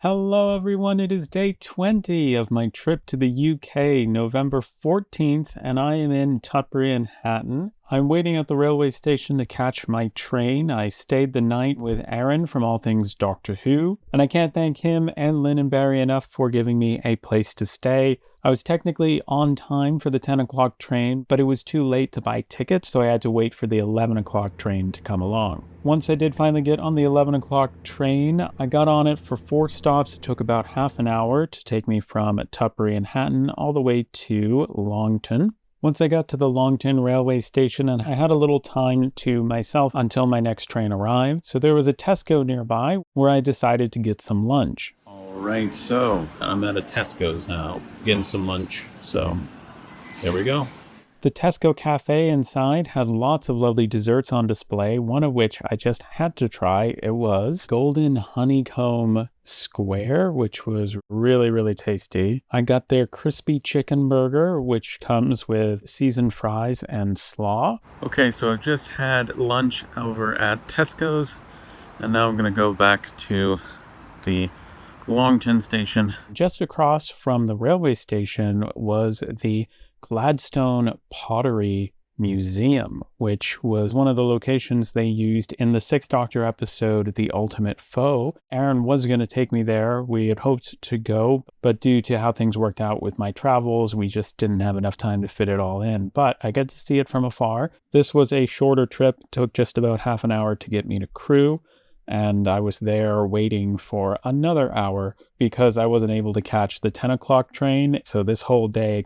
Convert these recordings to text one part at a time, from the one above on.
Hello everyone, it is day 20 of my trip to the UK, November 14th, and I am in Tutbury in Hatton. I'm waiting at the railway station to catch my train. I stayed the night with Aaron from All Things Doctor Who, and I can't thank him and Lynn and Barry enough for giving me a place to stay. I was technically on time for the 10 o'clock train, but it was too late to buy tickets, so I had to wait for the 11 o'clock train to come along. Once I did finally get on the 11 o'clock train, I got on it for 4 stops. It took about half an hour to take me from Tutbury in Hatton all the way to Longton. Once I got to the Longton Railway Station, and I had a little time to myself until my next train arrived, so there was a Tesco nearby where I decided to get some lunch. Alright, so I'm at a Tesco's now, getting some lunch, so there we go. The Tesco cafe inside had lots of lovely desserts on display, one of which I just had to try. It was golden honeycomb square, which was really tasty. I got their crispy chicken burger, which comes with seasoned fries and slaw. Okay, so I've just had lunch over at Tesco's, and now I'm going to go back to the Longton station. Just across from the railway station was the Gladstone Pottery Museum, which was one of the locations they used in the 6th Doctor episode, The Ultimate Foe. Aaron was going to take me there. We had hoped to go, but due to how things worked out with my travels, we just didn't have enough time to fit it all in. But I get to see it from afar. This was a shorter trip. It took just about half an hour to get me to Crewe. And I was there waiting for another hour because I wasn't able to catch the 10 o'clock train. So this whole day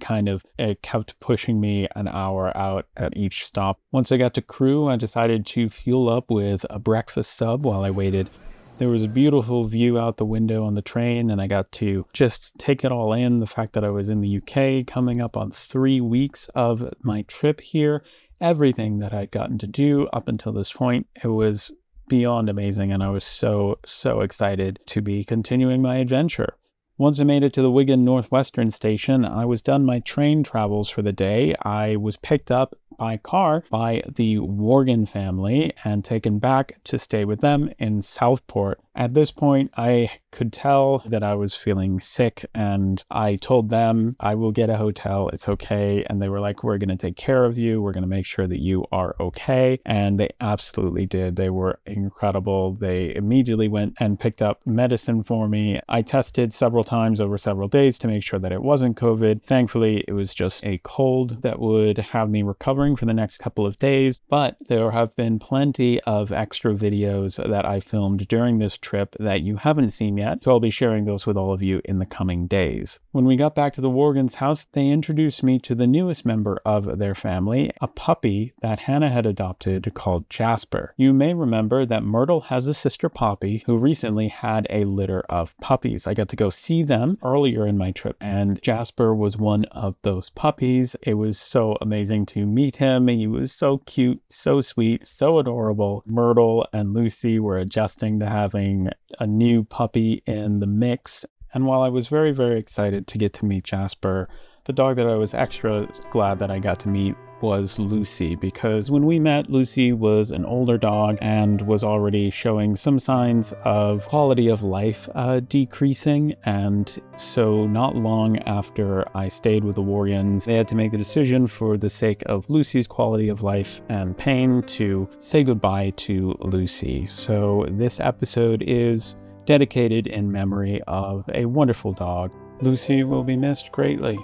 it kept pushing me an hour out at each stop. Once I got to Crewe, I decided to fuel up with a breakfast sub while I waited. There was a beautiful view out the window on the train, and I got to just take it all in. The fact that I was in the UK, coming up on 3 weeks of my trip here, everything that I'd gotten to do up until this point, it was beyond amazing, and I was so excited to be continuing my adventure. Once I made it to the Wigan Northwestern station, I was done my train travels for the day. I was picked up by car by the Worgan family and taken back to stay with them in Southport. At this point, I could tell that I was feeling sick, and I told them, I will get a hotel, it's okay. And they were like, we're going to take care of you. We're going to make sure that you are okay. And they absolutely did. They were incredible. They immediately went and picked up medicine for me. I tested several times over several days to make sure that it wasn't COVID. Thankfully, it was just a cold that would have me recovering for the next couple of days. But there have been plenty of extra videos that I filmed during this trip that you haven't seen yet, so I'll be sharing those with all of you in the coming days. When we got back to the Worgan's house, they introduced me to the newest member of their family, a puppy that Hannah had adopted called Jasper. You may remember that Myrtle has a sister Poppy who recently had a litter of puppies. I got to go see them earlier in my trip, and Jasper was one of those puppies. It was so amazing to meet him. He was so cute, so sweet, so adorable. Myrtle and Lucy were adjusting to having a new puppy in the mix. And while I was very excited to get to meet Jasper, the dog that I was extra glad that I got to meet was Lucy, because when we met, Lucy was an older dog and was already showing some signs of quality of life decreasing. And so not long after I stayed with the Worgans, they had to make the decision, for the sake of Lucy's quality of life and pain, to say goodbye to Lucy. So this episode is dedicated in memory of a wonderful dog. Lucy will be missed greatly.